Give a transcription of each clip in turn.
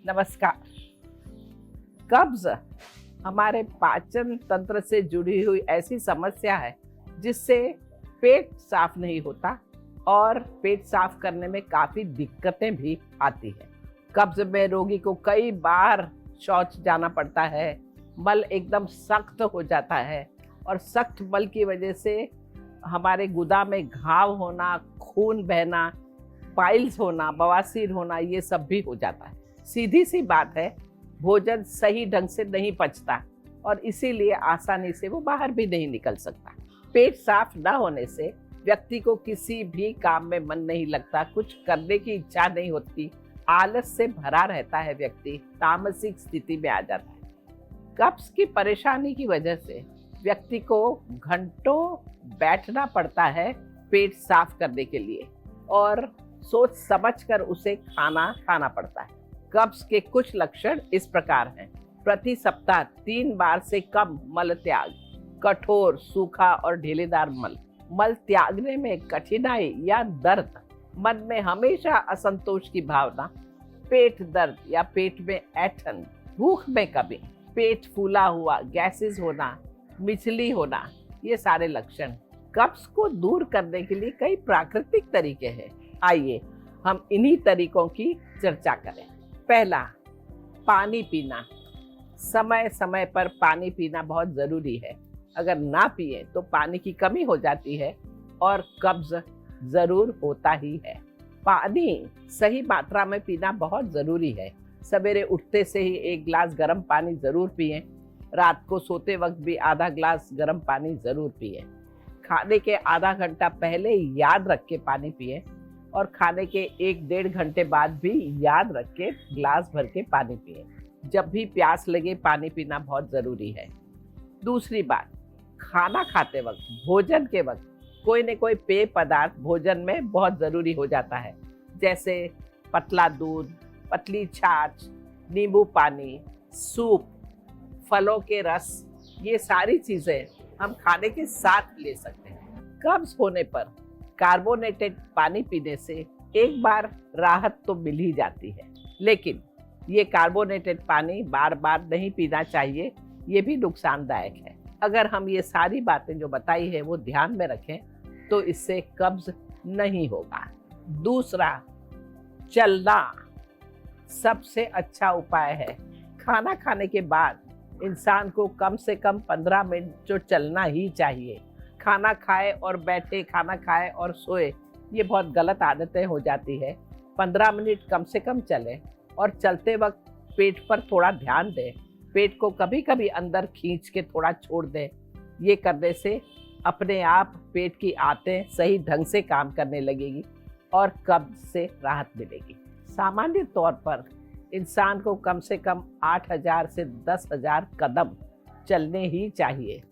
नमस्कार। कब्ज हमारे पाचन तंत्र से जुड़ी हुई ऐसी समस्या है जिससे पेट साफ नहीं होता और पेट साफ करने में काफी दिक्कतें भी आती है। कब्ज में रोगी को कई बार शौच जाना पड़ता है, मल एकदम सख्त हो जाता है और सख्त मल की वजह से हमारे गुदा में घाव होना, खून बहना, पाइल्स होना, बवासीर होना, ये सब भी हो जाता है। सीधी सी बात है, भोजन सही ढंग से नहीं पचता और इसीलिए आसानी से वो बाहर भी नहीं निकल सकता। पेट साफ न होने से व्यक्ति को किसी भी काम में मन नहीं लगता, कुछ करने की इच्छा नहीं होती, आलस से भरा रहता है, व्यक्ति तामसिक स्थिति में आ जाता है। कब्ज की परेशानी की वजह से व्यक्ति को घंटों बैठना पड़ता है पेट साफ करने के लिए और सोच समझकर उसे खाना खाना पड़ता है। कब्ज के कुछ लक्षण इस प्रकार हैं। प्रति सप्ताह 3 बार से कम मल त्याग, कठोर, सूखा और ढीलेदार मल, मल त्यागने में कठिनाई या दर्द, मन में हमेशा असंतोष की भावना, पेट दर्द या पेट में ऐंठन, भूख में कमी, पेट फूला हुआ, गैसेस होना, मिचली होना, ये सारे लक्षण। कब्ज को दूर करने के लिए कई प्राकृतिक तरीके हैं। आइए हम इन्हीं तरीकों की चर्चा करें। पहला, पानी पीना। समय समय पर पानी पीना बहुत ज़रूरी है। अगर ना पिए तो पानी की कमी हो जाती है और कब्ज ज़रूर होता ही है। पानी सही मात्रा में पीना बहुत ज़रूरी है। सवेरे उठते से ही 1 गिलास गर्म पानी ज़रूर पिएं। रात को सोते वक्त भी आधा गिलास गर्म पानी ज़रूर पिएं। खाने के आधा घंटा पहले याद रख के पानी पिएं और खाने के 1-1.5 घंटे बाद भी याद रख के गिलास भर के पानी पिएं। जब भी प्यास लगे पानी पीना बहुत ज़रूरी है। दूसरी बात, खाना खाते वक्त, भोजन के वक्त कोई न कोई पेय पदार्थ भोजन में बहुत ज़रूरी हो जाता है, जैसे पतला दूध, पतली छाछ, नींबू पानी, सूप, फलों के रस, ये सारी चीज़ें हम खाने के साथ ले सकते हैं। कब्ज होने पर कार्बोनेटेड पानी पीने से एक बार राहत तो मिल ही जाती है, लेकिन ये कार्बोनेटेड पानी बार बार नहीं पीना चाहिए, ये भी नुकसानदायक है। अगर हम ये सारी बातें जो बताई है वो ध्यान में रखें तो इससे कब्ज नहीं होगा। दूसरा, चलना सबसे अच्छा उपाय है। खाना खाने के बाद इंसान को कम से कम 15 मिनट जो चलना ही चाहिए। खाना खाए और बैठे, खाना खाए और सोए, ये बहुत गलत आदतें हो जाती है। 15 मिनट कम से कम चलें और चलते वक्त पेट पर थोड़ा ध्यान दें। पेट को कभी कभी अंदर खींच के थोड़ा छोड़ दें। ये करने से अपने आप पेट की आंतें सही ढंग से काम करने लगेगी और कब्ज से राहत मिलेगी। सामान्य तौर पर इंसान को कम से कम 8,000 से 10,000 कदम चलने ही चाहिए।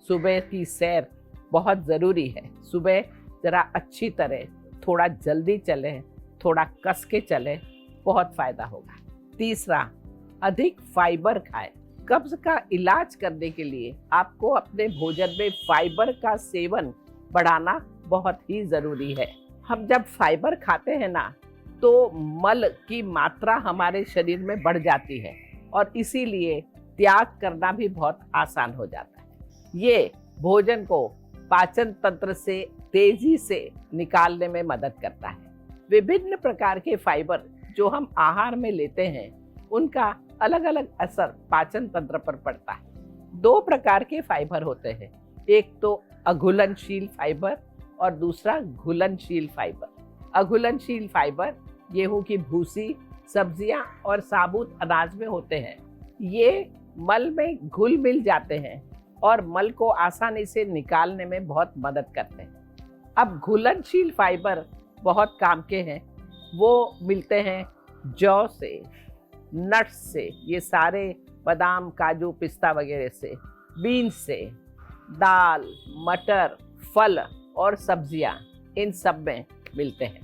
सुबह की सैर बहुत ज़रूरी है। सुबह ज़रा अच्छी तरह थोड़ा जल्दी चलें, थोड़ा कस के चलें, बहुत फ़ायदा होगा। तीसरा, अधिक फाइबर खाएं। कब्ज का इलाज करने के लिए आपको अपने भोजन में फाइबर का सेवन बढ़ाना बहुत ही ज़रूरी है। हम जब फाइबर खाते हैं ना, तो मल की मात्रा हमारे शरीर में बढ़ जाती है और इसीलिए त्याग करना भी बहुत आसान हो जाता है। ये भोजन को पाचन तंत्र से तेजी से निकालने में मदद करता है। विभिन्न प्रकार के फाइबर जो हम आहार में लेते हैं, उनका अलग अलग असर पाचन तंत्र पर पड़ता है। 2 प्रकार के फाइबर होते हैं, एक तो अघुलनशील फाइबर और दूसरा घुलनशील फाइबर। अघुलनशील फाइबर गेहूं की भूसी, सब्जियां और साबुत अनाज में होते हैं। ये मल में घुल मिल जाते हैं और मल को आसानी से निकालने में बहुत मदद करते हैं। अब घुलनशील फाइबर बहुत काम के हैं। वो मिलते हैं जौ से, नट्स से, ये सारे बादाम, काजू, पिस्ता वगैरह से, बीन्स से, दाल, मटर, फल और सब्जियां, इन सब में मिलते हैं।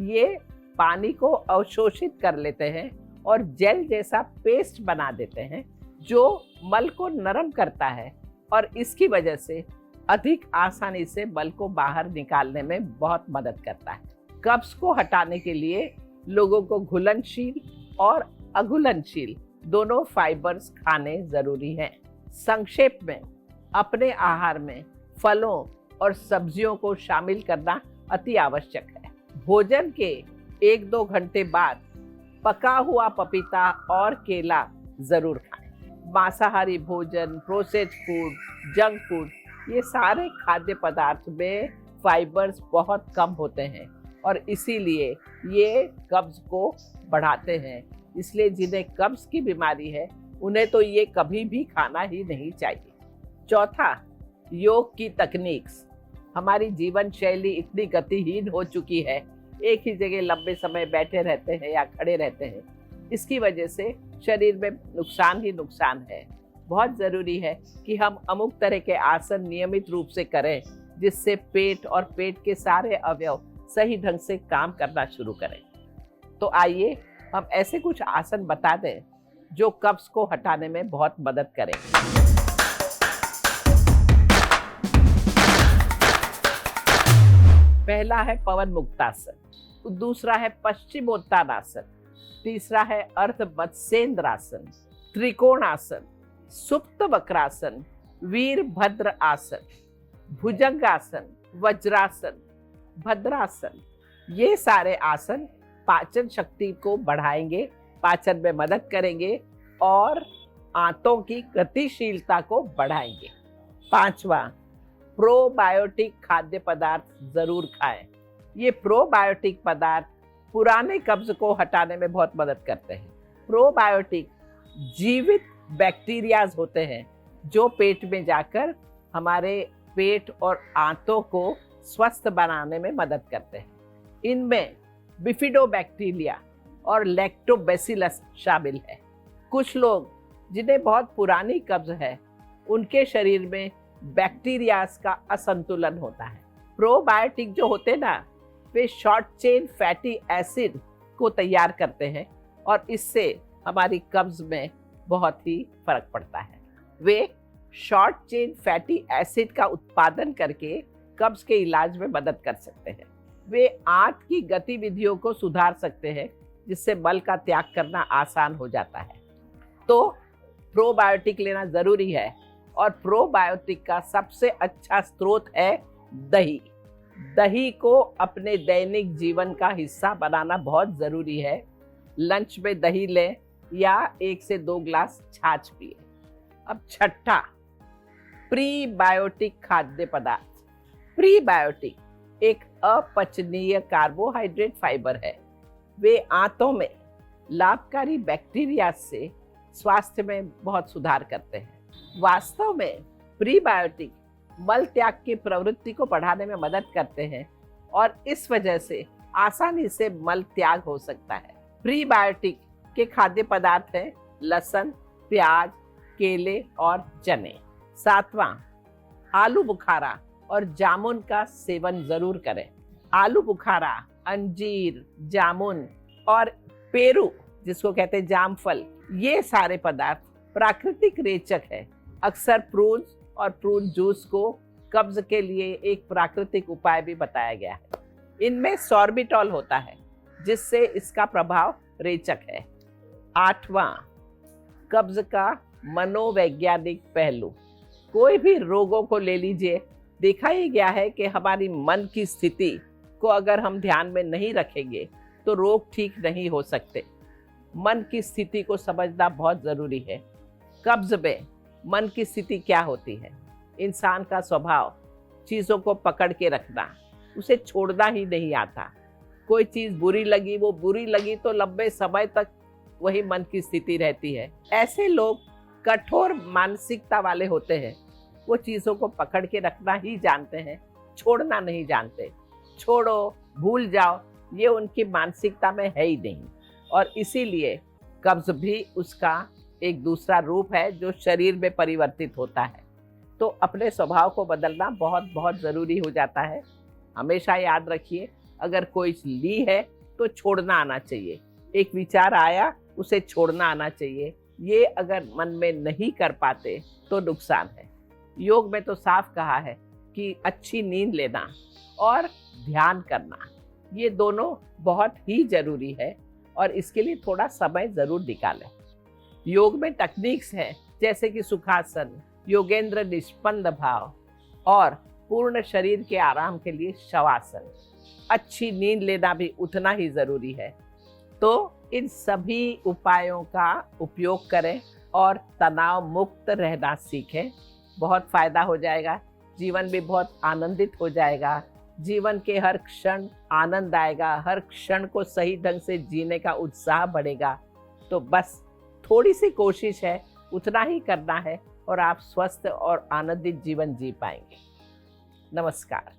ये पानी को अवशोषित कर लेते हैं और जेल जैसा पेस्ट बना देते हैं जो मल को नरम करता है और इसकी वजह से अधिक आसानी से मल को बाहर निकालने में बहुत मदद करता है। कब्ज को हटाने के लिए लोगों को घुलनशील और अघुलनशील दोनों फाइबर्स खाने जरूरी हैं। संक्षेप में, अपने आहार में फलों और सब्जियों को शामिल करना अति आवश्यक है। भोजन के 1-2 घंटे बाद पका हुआ पपीता और केला जरूर खाएं। मांसाहारी भोजन, प्रोसेस्ड फूड, जंक फूड, ये सारे खाद्य पदार्थ में फाइबर्स बहुत कम होते हैं और इसीलिए ये कब्ज को बढ़ाते हैं। इसलिए जिन्हें कब्ज की बीमारी है उन्हें तो ये कभी भी खाना ही नहीं चाहिए। चौथा, योग की तकनीक्स। हमारी जीवन शैली इतनी गतिहीन हो चुकी है, एक ही जगह लंबे समय बैठे रहते हैं या खड़े रहते हैं। इसकी वजह से शरीर में नुकसान ही नुकसान है। बहुत ज़रूरी है कि हम अमुक तरह के आसन नियमित रूप से करें जिससे पेट और पेट के सारे अवयव सही ढंग से काम करना शुरू करें। तो आइए हम ऐसे कुछ आसन बता दें जो कब्ज को हटाने में बहुत मदद करें। पहला है पवन मुक्तासन, दूसरा है पश्चिमोत्तानासन, तीसरा है अर्ध मत्स्येंद्रासन, त्रिकोणासन, सुप्त वक्रासन, वीरभद्र आसन, भुजंगासन, वज्रासन, भद्रासन। ये सारे आसन पाचन शक्ति को बढ़ाएंगे, पाचन में मदद करेंगे और आंतों की गतिशीलता को बढ़ाएंगे। पांचवा, प्रोबायोटिक खाद्य पदार्थ जरूर खाएं। ये प्रोबायोटिक पदार्थ पुराने कब्ज को हटाने में बहुत मदद करते हैं। प्रोबायोटिक जीवित बैक्टीरियाज होते हैं जो पेट में जाकर हमारे पेट और आंतों को स्वस्थ बनाने में मदद करते हैं। इनमें बिफिडोबैक्टीरिया और लैक्टोबैसिलस शामिल है। कुछ लोग जिन्हें बहुत पुरानी कब्ज है उनके शरीर में बैक्टीरियाज का असंतुलन होता है। प्रोबायोटिक जो होते हैं ना, वे शॉर्ट चेन फैटी एसिड को तैयार करते हैं और इससे हमारी कब्ज में बहुत ही फर्क पड़ता है। वे शॉर्ट चेन फैटी एसिड का उत्पादन करके कब्ज के इलाज में मदद कर सकते हैं। वे आंत की गतिविधियों को सुधार सकते हैं जिससे मल का त्याग करना आसान हो जाता है। तो प्रोबायोटिक लेना जरूरी है और प्रोबायोटिक का सबसे अच्छा स्रोत है दही। दही को अपने दैनिक जीवन का हिस्सा बनाना बहुत ज़रूरी है। लंच में दही लें या 1 से 2 ग्लास छाछ पिए। अब छठा, प्रीबायोटिक खाद्य पदार्थ। प्रीबायोटिक एक अपचनीय कार्बोहाइड्रेट फाइबर है। वे आंतों में लाभकारी बैक्टीरिया से स्वास्थ्य में बहुत सुधार करते हैं। वास्तव में प्रीबायोटिक मल त्याग की प्रवृत्ति को बढ़ाने में मदद करते हैं और इस वजह से आसानी से मल त्याग हो सकता है। प्रीबायोटिक के खाद्य पदार्थ हैं लहसुन, प्याज, केले और चने। सातवां, आलू बुखारा और जामुन का सेवन जरूर करें। आलू बुखारा, अंजीर, जामुन और पेरू जिसको कहते हैं जामफल, ये सारे पदार्थ प्राकृतिक रेचक है। अक्सर प्रून और प्रून जूस को कब्ज के लिए एक प्राकृतिक उपाय भी बताया गया है। इनमें सॉर्बिटॉल होता है जिससे इसका प्रभाव रेचक है। आठवां, कब्ज का मनोवैज्ञानिक पहलू। कोई भी रोगों को ले लीजिए, देखा ही गया है कि हमारी मन की स्थिति को अगर हम ध्यान में नहीं रखेंगे तो रोग ठीक नहीं हो सकते। मन की स्थिति को समझना बहुत ज़रूरी है। कब्ज में मन की स्थिति क्या होती है? इंसान का स्वभाव चीज़ों को पकड़ के रखना, उसे छोड़ना ही नहीं आता। कोई चीज़ बुरी लगी, वो बुरी लगी तो लंबे समय तक वही मन की स्थिति रहती है। ऐसे लोग कठोर मानसिकता वाले होते हैं। वो चीज़ों को पकड़ के रखना ही जानते हैं, छोड़ना नहीं जानते। छोड़ो, भूल जाओ, ये उनकी मानसिकता में है ही नहीं और इसीलिए कब्ज भी उसका एक दूसरा रूप है जो शरीर में परिवर्तित होता है। तो अपने स्वभाव को बदलना बहुत बहुत ज़रूरी हो जाता है। हमेशा याद रखिए, अगर कोई ली है तो छोड़ना आना चाहिए। एक विचार आया, उसे छोड़ना आना चाहिए। ये अगर मन में नहीं कर पाते तो नुकसान है। योग में तो साफ कहा है कि अच्छी नींद लेना और ध्यान करना, ये दोनों बहुत ही ज़रूरी है और इसके लिए थोड़ा समय ज़रूर निकालें। योग में टेक्निक्स हैं जैसे कि सुखासन, योगेंद्र निष्पन्द भाव और पूर्ण शरीर के आराम के लिए शवासन। अच्छी नींद लेना भी उतना ही ज़रूरी है। तो इन सभी उपायों का उपयोग करें और तनाव मुक्त रहना सीखें। बहुत फ़ायदा हो जाएगा, जीवन भी बहुत आनंदित हो जाएगा। जीवन के हर क्षण आनंद आएगा, हर क्षण को सही ढंग से जीने का उत्साह बढ़ेगा। तो बस थोड़ी सी कोशिश है, उतना ही करना है और आप स्वस्थ और आनंदित जीवन जी पाएंगे। नमस्कार।